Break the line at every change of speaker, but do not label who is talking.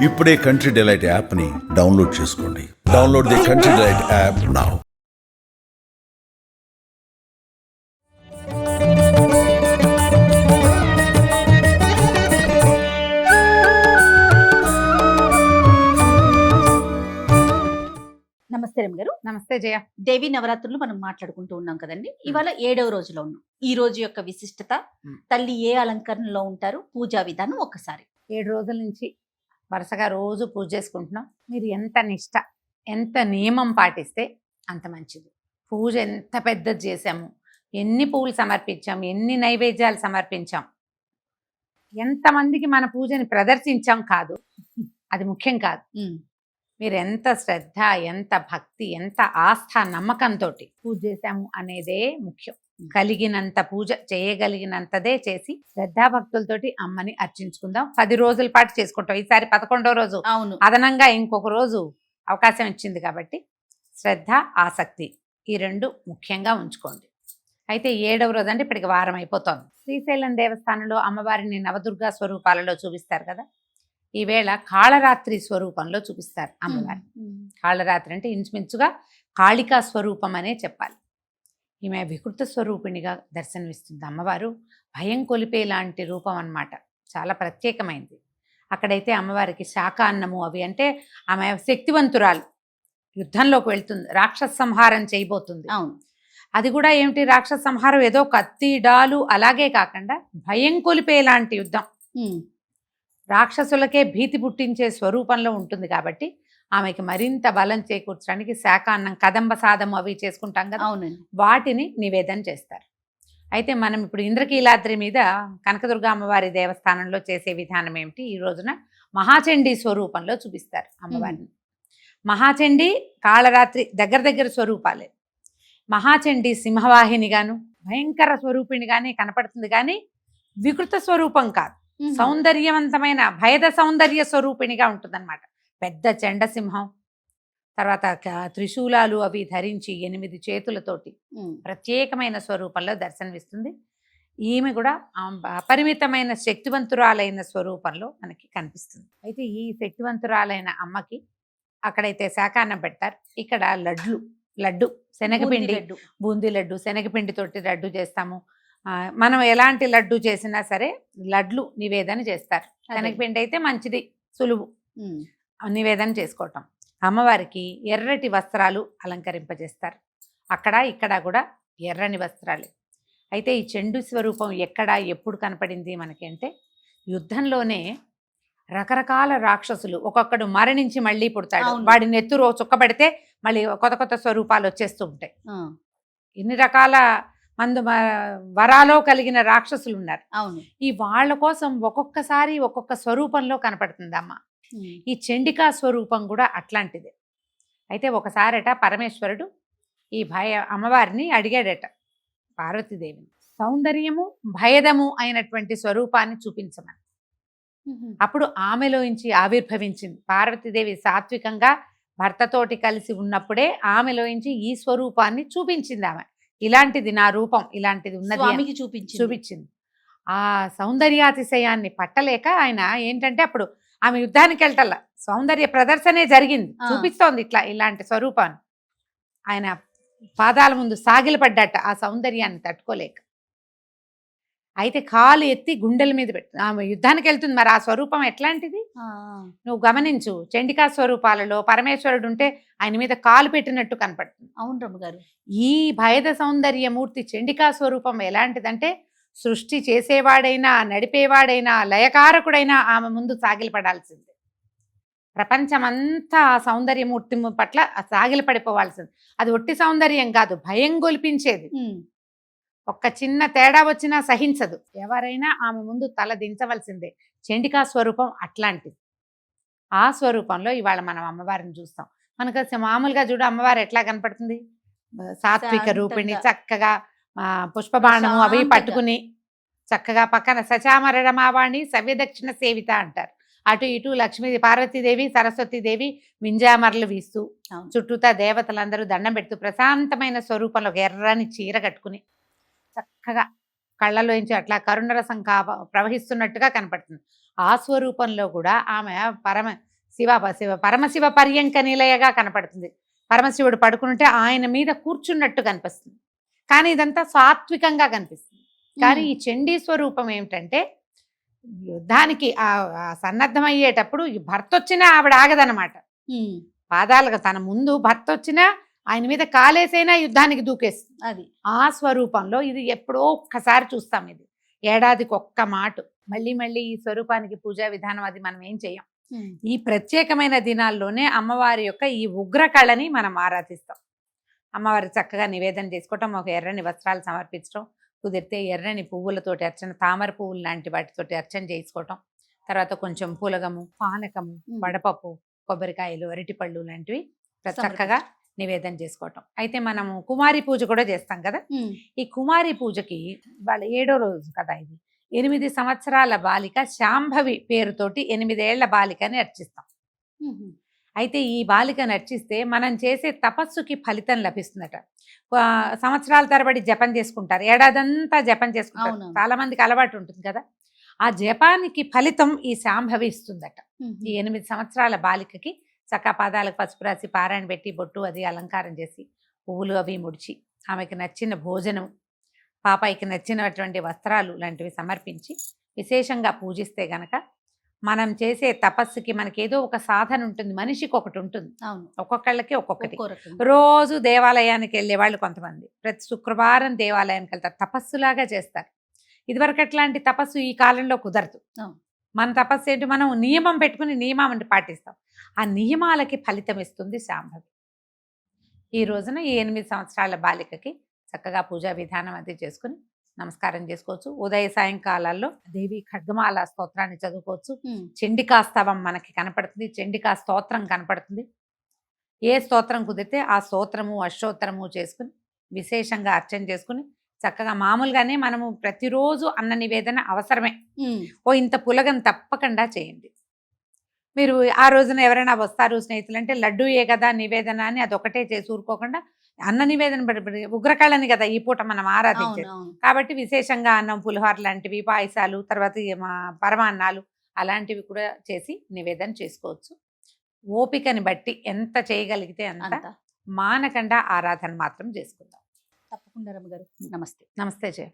ఇప్పుడే country delight యాప్ని download చేసుకోండి. Download the country delight app now.
నమస్తే రమ్య గారు.
నమస్తే జయ.
దేవి నవరాత్రులు మనం మాట్లాడుకుంటూ ఉన్నాం కదండి. ఇవాళ 7వ రోజులో ఉన్నాం. ఈ రోజు యొక్క విశిష్టత, తల్లి ఏ అలంకరణలో ఉంటారు, పూజా విధానం ఒక్కసారి.
7 రోజుల నుంచి వరుసగా రోజు పూజ చేసుకుంటున్నాం. మీరు ఎంత నిష్ట, ఎంత నియమం పాటిస్తే అంత మంచిది. పూజ ఎంత పెద్దది చేసాము, ఎన్ని పువ్వులు సమర్పించాం, ఎన్ని నైవేద్యాలు సమర్పించాం, ఎంతమందికి మన పూజని ప్రదర్శించాం కాదు, అది ముఖ్యం కాదు. మీరు ఎంత శ్రద్ధ, ఎంత భక్తి, ఎంత ఆస్థ, నమ్మకంతో పూజ చేశాము అనేదే ముఖ్యం. కలిగినంత పూజ చేయగలిగినంతదే చేసి శ్రద్ధాభక్తులతోటి అమ్మని అర్చించుకుందాం. 10 రోజుల పాటు చేసుకుంటాం. ఈసారి 11వ రోజు
అవును,
అదనంగా ఇంకొక రోజు అవకాశం ఇచ్చింది కాబట్టి శ్రద్ధ, ఆసక్తి ఈ 2 ముఖ్యంగా ఉంచుకోండి. అయితే 7వ రోజు అంటే ఇప్పటికి వారం అయిపోతుంది. శ్రీశైలం దేవస్థానంలో అమ్మవారిని నవదుర్గా స్వరూపాలలో చూపిస్తారు కదా. ఈవేళ కాళరాత్రి స్వరూపంలో చూపిస్తారు అమ్మవారిని. కాళరాత్రి అంటే ఇంచుమించుగా కాళికా స్వరూపం అనే చెప్పాలి. ఈమె వికృత స్వరూపిణిగా దర్శనమిస్తుంది. అమ్మవారు భయం కొలిపే లాంటి రూపం అన్నమాట. చాలా ప్రత్యేకమైంది. అక్కడైతే అమ్మవారికి శాకాన్నము అవి అంటే ఆమె శక్తివంతురాలు, యుద్ధంలోకి వెళ్తుంది, రాక్షస సంహారం చేయబోతుంది.
అవును,
అది కూడా ఏమిటి, రాక్షస సంహారం ఏదో కత్తి డాలు అలాగే కాకుండా భయం కొలిపే లాంటి యుద్ధం, రాక్షసులకే భీతి పుట్టించే స్వరూపంలో ఉంటుంది. కాబట్టి ఆమెకి మరింత బలం చేకూర్చడానికి శాకాన్నం, కదంబ సాధము అవి చేసుకుంటాం కదా,
అవునండి,
వాటిని నివేదన చేస్తారు. అయితే మనం ఇప్పుడు ఇంద్రకీలాద్రి మీద కనకదుర్గ అమ్మవారి దేవస్థానంలో చేసే విధానం ఏమిటి, ఈ రోజున మహాచండీ స్వరూపంలో చూపిస్తారు అమ్మవారిని. మహాచండీ కాళరాత్రి దగ్గర స్వరూపాలే. మహాచండీ సింహవాహినిగాను భయంకర స్వరూపిణిగానే కనపడుతుంది, కానీ వికృత స్వరూపం కాదు, సౌందర్యవంతమైన భయద సౌందర్య స్వరూపిణిగా ఉంటుందన్నమాట. పెద్ద చండసింహం, తర్వాత త్రిశూలాలు అవి ధరించి 8 చేతులతోటి ప్రత్యేకమైన స్వరూపంలో దర్శనమిస్తుంది. ఈమె కూడా అపరిమితమైన శక్తివంతురాలైన స్వరూపంలో మనకి కనిపిస్తుంది. అయితే ఈ శక్తివంతురాలైన అమ్మకి అక్కడైతే శాకాన్నం పెడతారు. ఇక్కడ లడ్డు శనగపిండి, బూందీ లడ్డు, శనగపిండితోటి లడ్డు చేస్తాము. మనం ఎలాంటి లడ్డు చేసినా సరే లడ్లు నివేదన చేస్తారు. శనగపిండి అయితే మంచిది, సులువు నివేదన చేసుకోవటం. అమ్మవారికి ఎర్రటి వస్త్రాలు అలంకరింపజేస్తారు. అక్కడ ఇక్కడ కూడా ఎర్రని వస్త్రాలే. అయితే ఈ చెండు స్వరూపం ఎక్కడ ఎప్పుడు కనపడింది మనకి అంటే, యుద్ధంలోనే రకరకాల రాక్షసులు ఒక్కొక్కడు మరణించి మళ్ళీ పుడతాడు. వాడి నెత్తురు చుక్కబడితే మళ్ళీ కొత్త స్వరూపాలు వచ్చేస్తూ ఉంటాయి. ఎన్ని రకాల మందు వరాలో కలిగిన రాక్షసులు ఉన్నారు.
అవును,
ఈ వాళ్ళ కోసం ఒక్కొక్కసారి ఒక్కొక్క స్వరూపంలో కనపడుతుంది అమ్మ. ఈ చండికా స్వరూపం కూడా అట్లాంటిదే. అయితే ఒకసారట పరమేశ్వరుడు ఈ అమ్మవారిని అడిగాడట పార్వతీదేవిని, సౌందర్యము భయదము అయినటువంటి స్వరూపాన్ని చూపించమని. అప్పుడు ఆమెలోంచి ఆవిర్భవించింది పార్వతీదేవి. సాత్వికంగా భర్తతోటి కలిసి ఉన్నప్పుడే ఆమెలోంచి ఈ స్వరూపాన్ని చూపించింది ఆమె. ఇలాంటిది నా రూపం, ఇలాంటిది ఉన్నది చూపించింది. ఆ సౌందర్యాతిశయాన్ని పట్టలేక ఆయన ఏంటంటే, అప్పుడు ఆమె యుద్ధానికి వెళ్ళటల్లా సౌందర్య ప్రదర్శనే జరిగింది, చూపిస్తోంది ఇలాంటి స్వరూపాన్ని. ఆయన పాదాల ముందు సాగిలపడ్డట ఆ సౌందర్యాన్ని తట్టుకోలేక. అయితే కాలు ఎత్తి గుండెల మీద పెట్టు, ఆమె యుద్ధానికి వెళ్తుంది. మరి ఆ స్వరూపం ఎట్లాంటిది నువ్వు గమనించు. చండికా స్వరూపాలలో పరమేశ్వరుడు ఉంటే ఆయన మీద కాలు పెట్టినట్టు కనపడుతుంది.
అవును రమ్మ గారు,
ఈ భయద సౌందర్యమూర్తి చండికా స్వరూపం ఎలాంటిదంటే, సృష్టి చేసేవాడైనా నడిపేవాడైనా లయకారకుడైనా ఆమె ముందు సాగిలపడాల్సిందే. ప్రపంచమంతా ఆ సౌందర్యమూర్తి పట్ల సాగిలపడిపోవాల్సింది. అది ఒట్టి సౌందర్యం కాదు, భయం గొలిపించేది. ఒక్క చిన్న తేడా వచ్చినా సహించదు. ఎవరైనా ఆమె ముందు తల దించవలసిందే. చండికా స్వరూపం అట్లాంటిది. ఆ స్వరూపంలో ఇవాళ మనం అమ్మవారిని చూస్తాం. మనకు మామూలుగా చూడు అమ్మవారు ఎట్లా కనపడుతుంది, సాత్విక రూపిణి, చక్కగా పుష్పబాణము అవి పట్టుకుని చక్కగా పక్కన సచామర రమావాణి సవ్యదక్షిణ సేవిత అంటారు. అటు ఇటు లక్ష్మీ పార్వతీదేవి సరస్వతీదేవి వింజామరలు వీస్తూ చుట్టూతా దేవతలందరూ దండం పెడుతూ ప్రశాంతమైన స్వరూపంలో ఎర్రని చీర కట్టుకుని చక్కగా కళ్ళలోంచి అట్లా కరుణరసం ప్రవహిస్తున్నట్టుగా కనపడుతుంది. ఆ స్వరూపంలో కూడా ఆమె పరమశివ పర్యంక నిలయగా కనపడుతుంది. పరమశివుడు పడుకుంటే ఆయన మీద కూర్చున్నట్టు కనిపిస్తుంది, కానీ ఇదంతా సాత్వికంగా కనిపిస్తుంది. కానీ ఈ చండీ స్వరూపం ఏమిటంటే యుద్ధానికి ఆ సన్నద్ధమయ్యేటప్పుడు ఈ భర్త వచ్చినా ఆవిడ ఆగదనమాట. పాదాలుగా తన ముందు భర్త వచ్చినా ఆయన మీద కాలేసైనా యుద్ధానికి దూకేస్తుంది.
అది
ఆ స్వరూపంలో ఇది ఎప్పుడో ఒక్కసారి చూస్తాం. ఇది ఏడాదికి ఒక్క మాట. మళ్ళీ మళ్ళీ ఈ స్వరూపానికి పూజా విధానం అది మనం ఏం చేయం. ఈ ప్రత్యేకమైన దినాల్లోనే అమ్మవారి యొక్క ఈ ఉగ్ర కళని మనం ఆరాధిస్తాం. అమ్మవారికి చక్కగా నివేదన చేసుకోవటం, ఒక ఎర్రని వస్త్రాలు సమర్పించడం, కుదిరితే ఎర్రని పువ్వులతోటి అర్చన, తామర పువ్వులు లాంటి వాటితోటి అర్చన చేసుకోవటం, తర్వాత కొంచెం పులగము, పానకము, వడపప్పు, కొబ్బరికాయలు, అరటిపళ్ళు లాంటివి చక్కగా నివేదన చేసుకోవటం. అయితే మనము కుమారి పూజ కూడా చేస్తాం కదా. ఈ కుమారి పూజకి వాళ్ళ 7వ రోజు కదా ఇది. 8 సంవత్సరాల బాలిక శాంభవి పేరుతోటి 8 ఏళ్ల బాలికని అర్చిస్తాం. అయితే ఈ బాలికను అర్చిస్తే మనం చేసే తపస్సుకి ఫలితం లభిస్తుందట. సంవత్సరాల తరబడి జపం చేసుకుంటారు, ఏడాదంతా జపం చేసుకుంటారు. చాలా మందికి అలవాటు ఉంటుంది కదా. ఆ జపానికి ఫలితం ఈ శాంభవి ఇస్తుందట. ఈ 8 సంవత్సరాల బాలికకి చక్క పాదాలకు పసుపు రాసి, పారాయణ పెట్టి, బొట్టు అది అలంకారం చేసి, పువ్వులు అవి ముడిచి, ఆమెకి నచ్చిన భోజనం, పాపాయికి నచ్చినటువంటి వస్త్రాలు లాంటివి సమర్పించి విశేషంగా పూజిస్తే గనక మనం చేసే తపస్సుకి మనకేదో ఒక సాధన ఉంటుంది, మనిషికి ఒకటి ఉంటుంది. ఒక్కొక్కళ్ళకి ఒక్కొక్కటి. రోజు దేవాలయానికి వెళ్ళే వాళ్ళు కొంతమంది ప్రతి శుక్రవారం దేవాలయానికి వెళ్తారు, తపస్సులాగా చేస్తారు. ఇదివరకు అట్లాంటి తపస్సు ఈ కాలంలో కుదరదు. మన తపస్సు ఏంటి, మనం నియమం పెట్టుకుని నియమాన్ని పాటిస్తాం. ఆ నియమాలకి ఫలితం ఇస్తుంది శాంభవి. ఈ రోజున ఈ 8 సంవత్సరాల బాలికకి చక్కగా పూజా విధానం అది చేసుకుని నమస్కారం చేసుకోవచ్చు. ఉదయ సాయంకాలాల్లో దేవి ఖడ్గమాల స్తోత్రాన్ని చదువుకోవచ్చు. చండికాస్తవం మనకి కనపడుతుంది, చండికా స్తోత్రం కనపడుతుంది. ఏ స్తోత్రం కుదిరితే ఆ స్తోత్రము అష్టోత్తరము చేసుకుని విశేషంగా అర్చన చేసుకుని చక్కగా మామూలుగానే మనము ప్రతిరోజు అన్న నివేదన అవసరమే. ఇంత పులగం తప్పకుండా చేయండి. మీరు ఆ రోజున ఎవరైనా వస్తారు స్నేహితులు అంటే లడ్డూయే కదా నివేదన అని అదొకటే చేసి ఊరుకోకుండా అన్న నివేదన ఉగ్రకళని కదా ఈ పూట మనం ఆరాధించేది. కాబట్టి విశేషంగా అన్నం, పులిహోర లాంటివి, పాయసాలు, తర్వాత పరమాన్నాలు అలాంటివి కూడా చేసి నివేదన చేసుకోవచ్చు. ఓపికని బట్టి ఎంత చేయగలిగితే అంత, మానకుండా ఆరాధన మాత్రం చేసుకుందాం.
తప్పకుండా రమ్మగారు. నమస్తే.
నమస్తే జయ.